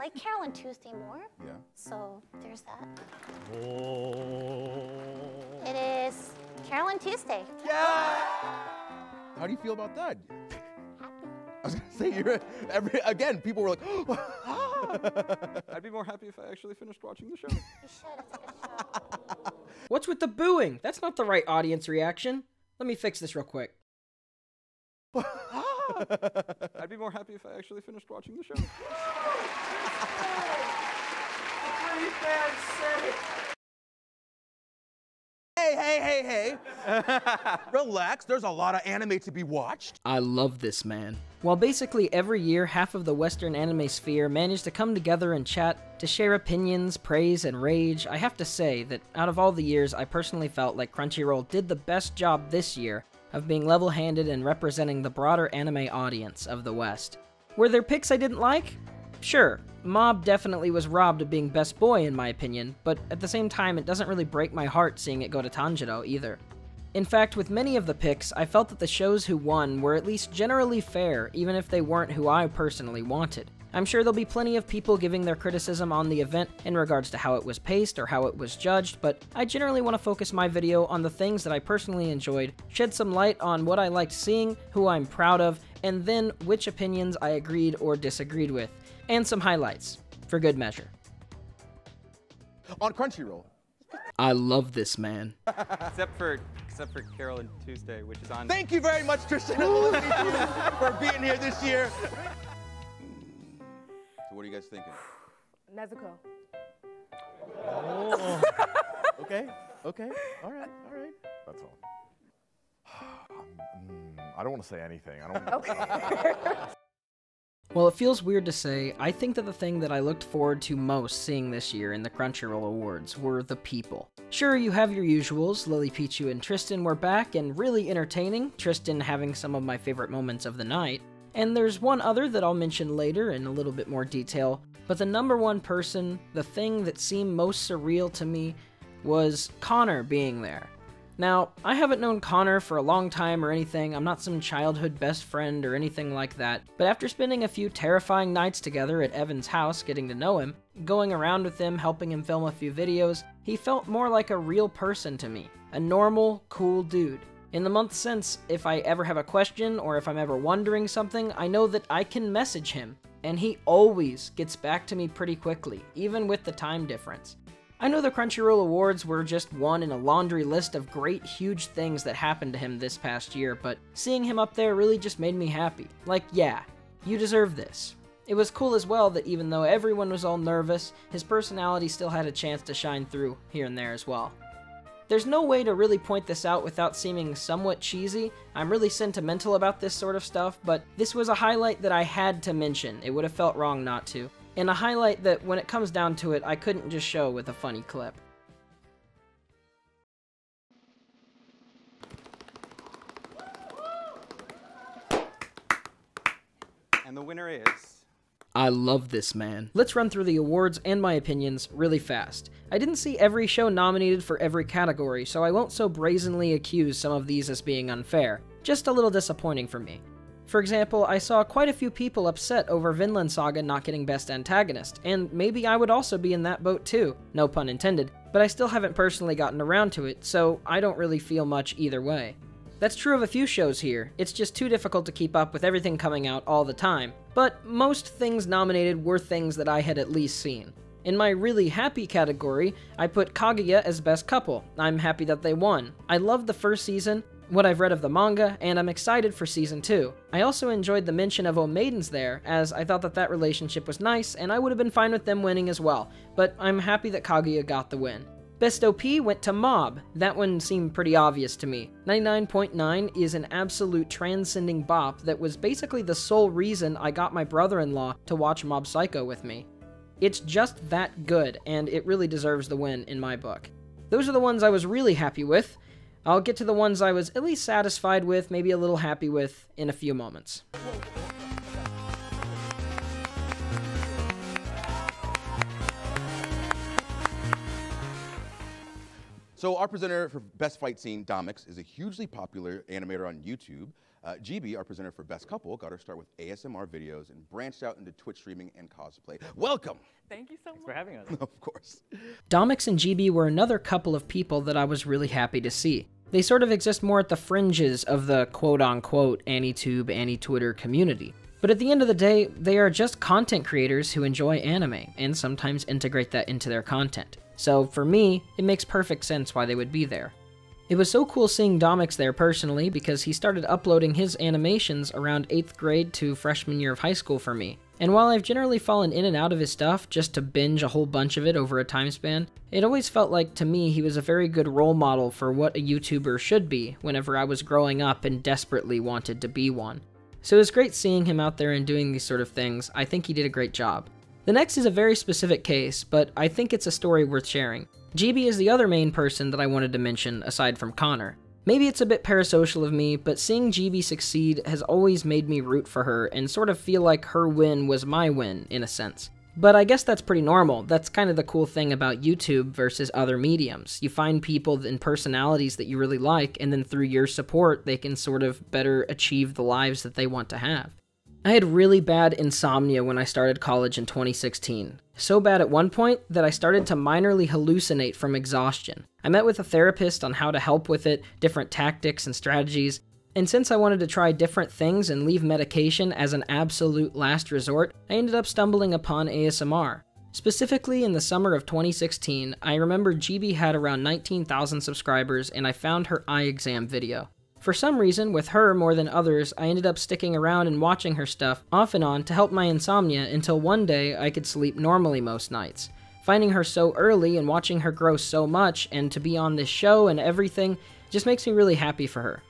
like Carol and Tuesday more. Yeah. So there's that. Oh. It is Carol and Tuesday. Yeah! How do you feel about that? Happy. I was gonna say, again, people were like, I'd be more happy if I actually finished watching the show. You should, it's a good show. What's with the booing? That's not the right audience reaction. Let me fix this real quick. I'd be more happy if I actually finished watching the show. Hey. Relax, there's a lot of anime to be watched. I love this man. While basically every year half of the Western anime sphere managed to come together and chat to share opinions, praise, and rage, I have to say that out of all the years, I personally felt like Crunchyroll did the best job this year of being level-handed and representing the broader anime audience of the West. Were there picks I didn't like? Sure, Mob definitely was robbed of being best boy in my opinion, but at the same time it doesn't really break my heart seeing it go to Tanjiro either. In fact, with many of the picks, I felt that the shows who won were at least generally fair, even if they weren't who I personally wanted. I'm sure there'll be plenty of people giving their criticism on the event in regards to how it was paced or how it was judged, but I generally want to focus my video on the things that I personally enjoyed, shed some light on what I liked seeing, who I'm proud of, and then which opinions I agreed or disagreed with, and some highlights, for good measure. On Crunchyroll. I love this man. Except for Carol and Tuesday, which is on. Thank you very much, Tristan and Felicity, for being here this year. So what are you guys thinking? Nezuko. Oh. Okay, all right. That's all. I don't want to say anything. Okay. While it feels weird to say, I think that the thing that I looked forward to most seeing this year in the Crunchyroll Awards were the people. Sure, you have your usuals, Lily Pichu and Tristan were back and really entertaining, Tristan having some of my favorite moments of the night, and there's one other that I'll mention later in a little bit more detail, but the number one person, the thing that seemed most surreal to me, was Connor being there. Now, I haven't known Connor for a long time or anything, I'm not some childhood best friend or anything like that, but after spending a few terrifying nights together at Evan's house getting to know him, going around with him, helping him film a few videos, he felt more like a real person to me. A normal, cool dude. In the months since, if I ever have a question or if I'm ever wondering something, I know that I can message him, and he always gets back to me pretty quickly, even with the time difference. I know the Crunchyroll Awards were just one in a laundry list of great, huge things that happened to him this past year, but seeing him up there really just made me happy. Like, yeah, you deserve this. It was cool as well that even though everyone was all nervous, his personality still had a chance to shine through here and there as well. There's no way to really point this out without seeming somewhat cheesy. I'm really sentimental about this sort of stuff, but this was a highlight that I had to mention. It would have felt wrong not to. And a highlight that, when it comes down to it, I couldn't just show with a funny clip. And the winner is... I love this man. Let's run through the awards and my opinions really fast. I didn't see every show nominated for every category, so I won't so brazenly accuse some of these as being unfair. Just a little disappointing for me. For example, I saw quite a few people upset over Vinland Saga not getting Best Antagonist, and maybe I would also be in that boat too, no pun intended, but I still haven't personally gotten around to it, so I don't really feel much either way. That's true of a few shows here, it's just too difficult to keep up with everything coming out all the time, but most things nominated were things that I had at least seen. In my really happy category, I put Kaguya as Best Couple. I'm happy that they won. I loved the first season, what I've read of the manga, and I'm excited for Season 2. I also enjoyed the mention of O Maidens there, as I thought that that relationship was nice, and I would have been fine with them winning as well, but I'm happy that Kaguya got the win. Best OP went to Mob. That one seemed pretty obvious to me. 99.9 is an absolute transcending bop that was basically the sole reason I got my brother-in-law to watch Mob Psycho with me. It's just that good, and it really deserves the win in my book. Those are the ones I was really happy with. I'll get to the ones I was at least satisfied with, maybe a little happy with, in a few moments. So our presenter for Best Fight Scene, Domix, is a hugely popular animator on YouTube. GB, our presenter for Best Couple, got her start with ASMR videos and branched out into Twitch streaming and cosplay. Welcome! Thank you so much. Thanks for having us. Of course. Domix and GB were another couple of people that I was really happy to see. They sort of exist more at the fringes of the quote-unquote AniTube, AniTwitter community. But at the end of the day, they are just content creators who enjoy anime, and sometimes integrate that into their content. So for me, it makes perfect sense why they would be there. It was so cool seeing Domix there personally because he started uploading his animations around 8th grade to freshman year of high school for me. And while I've generally fallen in and out of his stuff just to binge a whole bunch of it over a time span, it always felt like to me he was a very good role model for what a YouTuber should be whenever I was growing up and desperately wanted to be one. So it was great seeing him out there and doing these sort of things. I think he did a great job. The next is a very specific case, but I think it's a story worth sharing. GB is the other main person that I wanted to mention, aside from Connor. Maybe it's a bit parasocial of me, but seeing GB succeed has always made me root for her and sort of feel like her win was my win, in a sense. But I guess that's pretty normal. That's kind of the cool thing about YouTube versus other mediums. You find people and personalities that you really like, and then through your support, they can sort of better achieve the lives that they want to have. I had really bad insomnia when I started college in 2016. So bad at one point that I started to minorly hallucinate from exhaustion. I met with a therapist on how to help with it, different tactics and strategies, and since I wanted to try different things and leave medication as an absolute last resort, I ended up stumbling upon ASMR. Specifically in the summer of 2016, I remember GB had around 19,000 subscribers and I found her eye exam video. For some reason, with her more than others, I ended up sticking around and watching her stuff off and on to help my insomnia until one day I could sleep normally most nights. Finding her so early and watching her grow so much and to be on this show and everything just makes me really happy for her.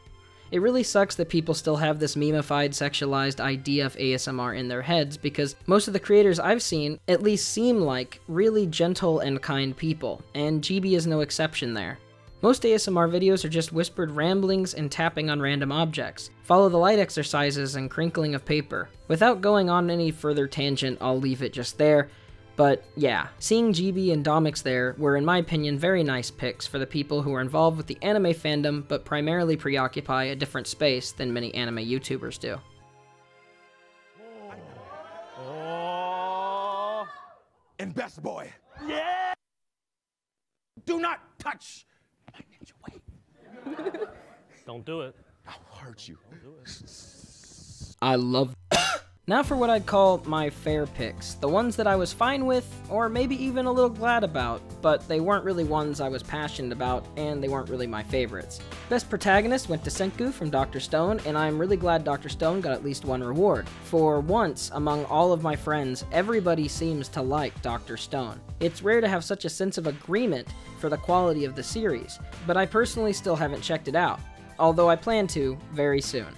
It really sucks that people still have this memeified, sexualized idea of ASMR in their heads because most of the creators I've seen at least seem like really gentle and kind people, and GB is no exception there. Most ASMR videos are just whispered ramblings and tapping on random objects, follow the light exercises and crinkling of paper. Without going on any further tangent, I'll leave it just there. But yeah, seeing GB and Domix there were in my opinion very nice picks for the people who are involved with the anime fandom but primarily preoccupy a different space than many anime YouTubers do. And Best Boy. Yeah! Do not touch my ninja way. Don't do it. I'll hurt you. I love Now for what I'd call my fair picks, the ones that I was fine with, or maybe even a little glad about, but they weren't really ones I was passionate about, and they weren't really my favorites. Best protagonist went to Senku from Dr. Stone, and I'm really glad Dr. Stone got at least one reward. For once, among all of my friends, everybody seems to like Dr. Stone. It's rare to have such a sense of agreement for the quality of the series, but I personally still haven't checked it out, although I plan to very soon.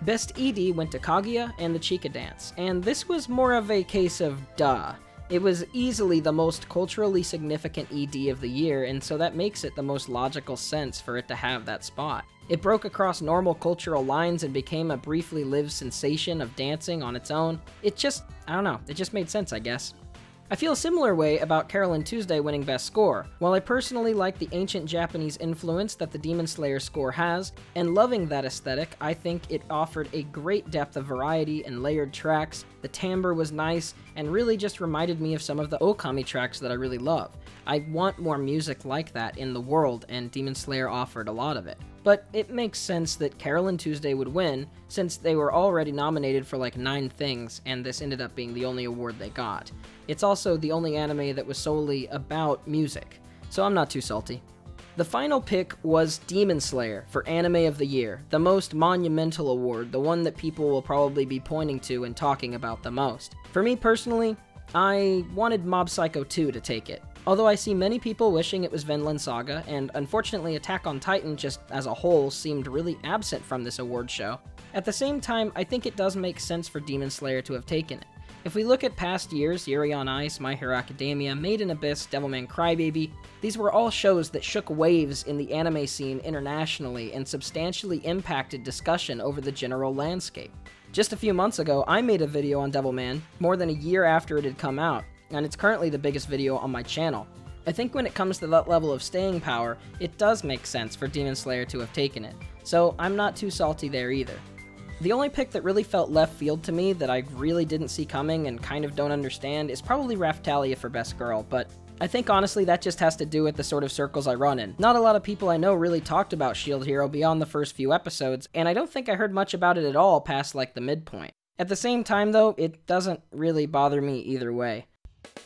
Best ED went to Kaguya and the Chica Dance, and this was more of a case of duh. It was easily the most culturally significant ED of the year, and so that makes it the most logical sense for it to have that spot. It broke across normal cultural lines and became a briefly lived sensation of dancing on its own. It just, I don't know, it just made sense, I guess. I feel a similar way about Carolyn Tuesday winning Best Score. While I personally like the ancient Japanese influence that the Demon Slayer score has, and loving that aesthetic, I think it offered a great depth of variety and layered tracks, the timbre was nice, and really just reminded me of some of the Okami tracks that I really love. I want more music like that in the world, and Demon Slayer offered a lot of it. But it makes sense that Carolyn Tuesday would win, since they were already nominated for like 9 things, and this ended up being the only award they got. It's also the only anime that was solely about music, so I'm not too salty. The final pick was Demon Slayer for Anime of the Year, the most monumental award, the one that people will probably be pointing to and talking about the most. For me personally, I wanted Mob Psycho 2 to take it. Although I see many people wishing it was Vinland Saga, and unfortunately Attack on Titan just as a whole seemed really absent from this award show, at the same time I think it does make sense for Demon Slayer to have taken it. If we look at past years, Yuri on Ice, My Hero Academia, Made in Abyss, Devilman Crybaby, these were all shows that shook waves in the anime scene internationally and substantially impacted discussion over the general landscape. Just a few months ago, I made a video on Devilman, more than a year after it had come out, and it's currently the biggest video on my channel. I think when it comes to that level of staying power, it does make sense for Demon Slayer to have taken it, so I'm not too salty there either. The only pick that really felt left field to me that I really didn't see coming and kind of don't understand is probably Raphtalia for Best Girl, but I think honestly that just has to do with the sort of circles I run in. Not a lot of people I know really talked about Shield Hero beyond the first few episodes, and I don't think I heard much about it at all past like the midpoint. At the same time though, it doesn't really bother me either way.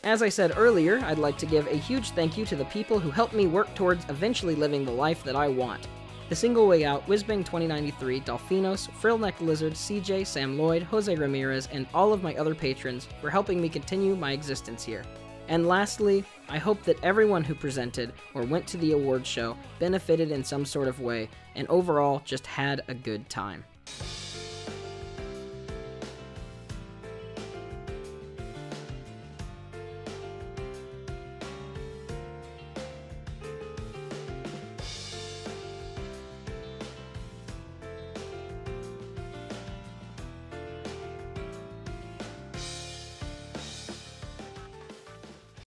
As I said earlier, I'd like to give a huge thank you to the people who helped me work towards eventually living the life that I want. The Single Way Out, Whizbang2093, Dolphinos, Frillneck Lizard, CJ, Sam Lloyd, Jose Ramirez, and all of my other patrons for helping me continue my existence here. And lastly, I hope that everyone who presented or went to the awards show benefited in some sort of way, and overall just had a good time.